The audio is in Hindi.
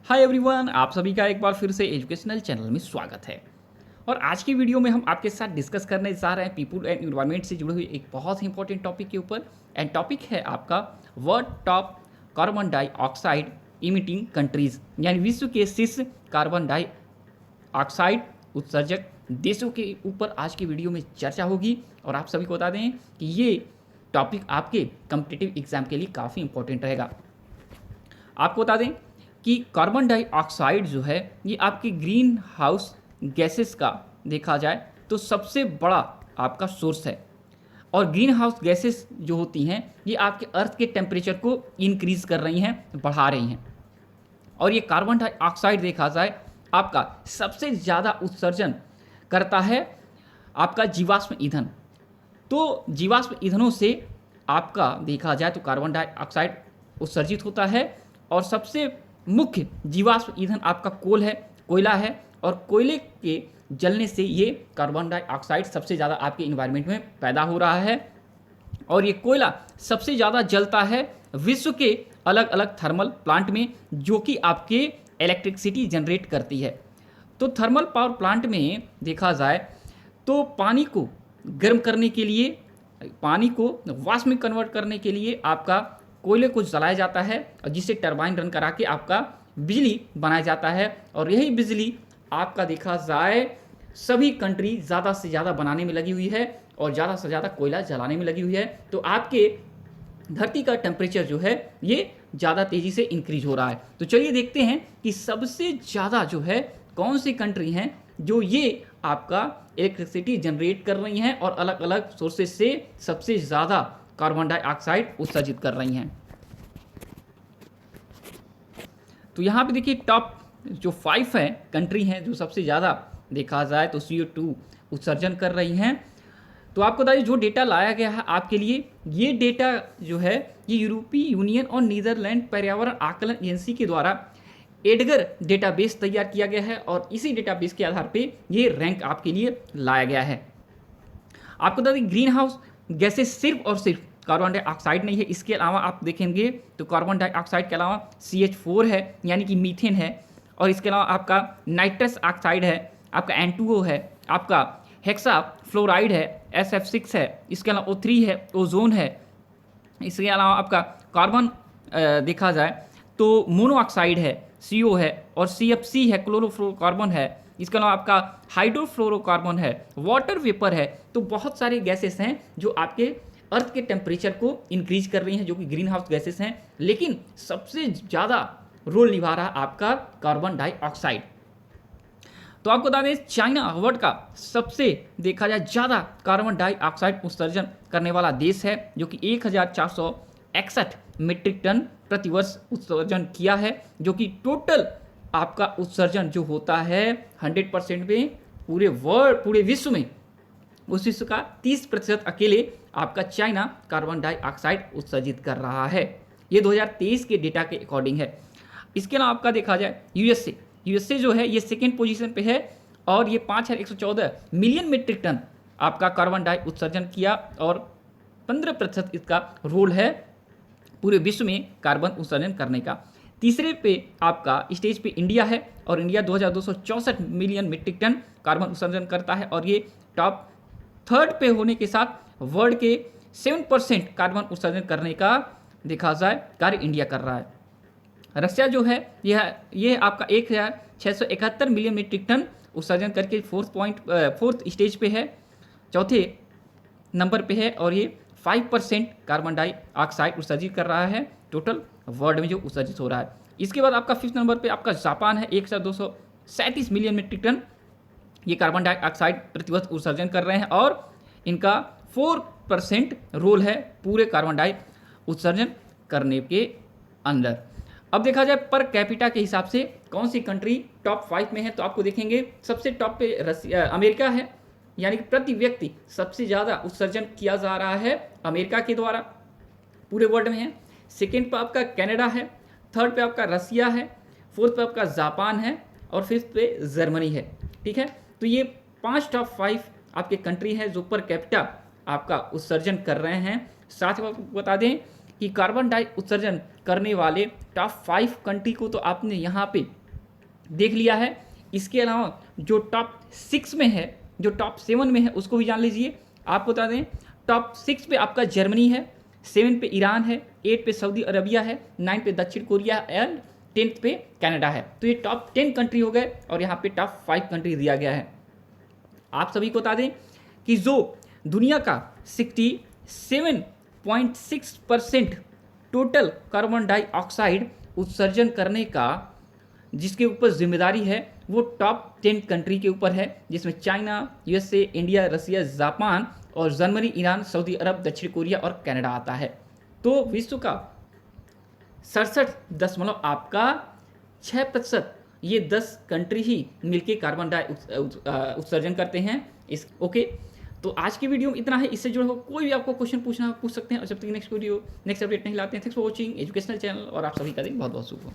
हाय एवरीवन, आप सभी का एक बार फिर से एजुकेशनल चैनल में स्वागत है। और आज की वीडियो में हम आपके साथ डिस्कस करने जा रहे हैं पीपल एंड इन्वायरमेंट से जुड़े हुए एक बहुत ही इंपॉर्टेंट टॉपिक के ऊपर। एंड टॉपिक है आपका world top carbon dioxide emitting countries, यानी विश्व के शीर्ष कार्बन डाइऑक्साइड उत्सर्जक देशों के ऊपर आज की वीडियो में चर्चा होगी। और आप सभी को बता दें कि ये टॉपिक आपके कॉम्पिटिटिव एग्जाम के लिए काफ़ी इंपॉर्टेंट रहेगा। आपको बता दें कि कार्बन डाइऑक्साइड जो है ये आपके ग्रीन हाउस गैसेस का देखा जाए तो सबसे बड़ा आपका सोर्स है। और ग्रीन हाउस गैसेस जो होती हैं ये आपके अर्थ के टेम्परेचर को इंक्रीज कर रही हैं, बढ़ा रही हैं। और ये कार्बन डाइऑक्साइड देखा जाए आपका सबसे ज़्यादा उत्सर्जन करता है आपका जीवाश्म ईंधन। तो जीवाश्म ईंधनों से आपका देखा जाए तो कार्बन डाइऑक्साइड उत्सर्जित होता है। और सबसे मुख्य जीवाश्म ईंधन आपका कोयला है। और कोयले के जलने से ये कार्बन डाइऑक्साइड सबसे ज़्यादा आपके इन्वायरमेंट में पैदा हो रहा है। और ये कोयला सबसे ज़्यादा जलता है विश्व के अलग अलग थर्मल प्लांट में, जो कि आपके इलेक्ट्रिसिटी जनरेट करती है। तो थर्मल पावर प्लांट में देखा जाए तो पानी को गर्म करने के लिए, पानी को वाष्प में कन्वर्ट करने के लिए आपका कोयले को जलाया जाता है, और जिससे टरबाइन रन करा के आपका बिजली बनाया जाता है। और यही बिजली आपका देखा जाए सभी कंट्री ज़्यादा से ज़्यादा बनाने में लगी हुई है और ज़्यादा से ज़्यादा कोयला जलाने में लगी हुई है। तो आपके धरती का टेम्परेचर जो है ये ज़्यादा तेज़ी से इंक्रीज हो रहा है। तो चलिए देखते हैं कि सबसे ज़्यादा जो है कौन सी कंट्री हैं जो ये आपका इलेक्ट्रिसिटी जनरेट कर रही हैं और अलग अलग सोर्सेज से सबसे ज़्यादा कार्बन डाइऑक्साइड उत्सर्जित कर रही हैं। तो यहाँ पे देखिए टॉप जो 5 हैं कंट्री हैं जो सबसे ज़्यादा देखा जाए तो CO2 उत्सर्जन कर रही हैं। तो आपको बताइए जो डेटा लाया गया है आपके लिए, ये डेटा जो है ये यूरोपीय यूनियन और नीदरलैंड पर्यावरण आकलन एजेंसी के द्वारा एडगर डेटाबेस तैयार किया गया है। और इसी डेटाबेस के आधार पे ये रैंक आपके लिए लाया गया है। आपको बता दें ग्रीन हाउस गैसेस सिर्फ और सिर्फ कार्बन डाइऑक्साइड नहीं है, इसके अलावा आप देखेंगे तो कार्बन डाइऑक्साइड के अलावा CH4 है यानी कि मीथेन है। और इसके अलावा आपका नाइट्रस ऑक्साइड है, आपका N2O है, आपका हेक्सा फ्लोराइड है, SF6 है, इसके अलावा O3 है, ओजोन है। इसके अलावा आपका कार्बन देखा जाए तो मोनोऑक्साइड है, CO है, और CFC है, क्लोरोफ्लोरोकार्बन है। इसके अलावा आपका हाइड्रोफ्लोरोकार्बन है, वाटर वेपर है। तो बहुत सारे गैसेस हैं जो आपके अर्थ के टेम्परेचर को इंक्रीज कर रही हैं, जो कि ग्रीन हाउस गैसेस हैं। लेकिन सबसे ज़्यादा रोल निभा रहा है आपका कार्बन डाइऑक्साइड। तो आपको बता दें चाइना वर्ल्ड का सबसे देखा जाए ज़्यादा कार्बन डाइऑक्साइड उत्सर्जन करने वाला देश है, जो कि 1461 मीट्रिक टन प्रतिवर्ष उत्सर्जन किया है, जो कि टोटल आपका उत्सर्जन जो होता है 100% में पूरे विश्व में, उस विश्व का 30% अकेले आपका चाइना कार्बन डाइऑक्साइड उत्सर्जित कर रहा है। ये 2023 के डेटा के अकॉर्डिंग है। इसके अलावा आपका देखा जाए यूएसए जो है ये सेकेंड पोजीशन पे है, और ये 5114 मिलियन मीट्रिक टन आपका कार्बन डाई उत्सर्जन किया, और 15% इसका रोल है पूरे विश्व में कार्बन उत्सर्जन करने का। तीसरे पे आपका स्टेज पे इंडिया है, और India 2264 million metric ton carbon उत्सर्जन करता है। और ये टॉप थर्ड पे होने के साथ वर्ल्ड के 7% कार्बन उत्सर्जन करने का देखा जाए कार्य इंडिया कर रहा है। रशिया जो है यह आपका 1671 मिलियन मीट्रिक टन उत्सर्जन करके फोर्थ स्टेज पे है, चौथे नंबर पे है। और ये 5% कार्बन डाइऑक्साइड उत्सर्जित कर रहा है टोटल वर्ल्ड में जो उत्सर्जित हो रहा है। इसके बाद आपका 5th नंबर पे आपका जापान है, 1237 मिलियन मीट्रिक टन ये कार्बन डाइऑक्साइड प्रतिवर्ष उत्सर्जन कर रहे हैं, और इनका 4% रोल है पूरे कार्बन डाई उत्सर्जन करने के अंदर। अब देखा जाए पर कैपिटा के हिसाब से कौन सी कंट्री टॉप 5 में है, तो आपको देखेंगे सबसे टॉप पे अमेरिका है, यानी कि प्रति व्यक्ति सबसे ज़्यादा उत्सर्जन किया जा रहा है अमेरिका के द्वारा पूरे वर्ल्ड में है। सेकेंड पे आपका कनाडा है, थर्ड पे आपका रसिया है, फोर्थ पे आपका जापान है, और फिफ्थ पे जर्मनी है। ठीक है, तो ये 5 टॉप 5 आपके कंट्री हैं जो पर कैपिटा आपका उत्सर्जन कर रहे हैं। साथ ही आपको बता दें कि कार्बन डाई उत्सर्जन करने वाले टॉप 5 कंट्री को तो आपने यहाँ पे देख लिया है। इसके अलावा जो टॉप 6 में है, जो टॉप 7 में है, उसको भी जान लीजिए। आपको बता दें टॉप 6 पे आपका जर्मनी है, 7 पे ईरान है, 8 पे सऊदी अरबिया है, 9 पे दक्षिण कोरिया एंड 10th पे कनाडा है। तो ये टॉप 10 कंट्री हो गए और यहाँ पे टॉप 5 कंट्री दिया गया है। आप सभी को बता दें कि जो दुनिया का 67.6% टोटल कार्बन डाइऑक्साइड उत्सर्जन करने का जिसके ऊपर जिम्मेदारी है वो टॉप 10 कंट्री के ऊपर है, जिसमें चाइना, यूएसए, इंडिया, रसिया, जापान और जर्मनी, ईरान, सऊदी अरब, दक्षिण कोरिया और कनाडा आता है। तो विश्व का 67 आपका 6% ये 10 कंट्री ही मिलके कार्बन डाई उत्सर्जन करते हैं। इस ओके, तो आज की वीडियो में इतना है। इससे जुड़े हो कोई भी आपको क्वेश्चन पूछना पूछ सकते हैं। और जब तक नेक्स्ट वीडियो नेक्स्ट अपडेट नहीं लाते हैं, thanks for watching educational channel और आप सभी का दिन बहुत बहुत शुभ हो।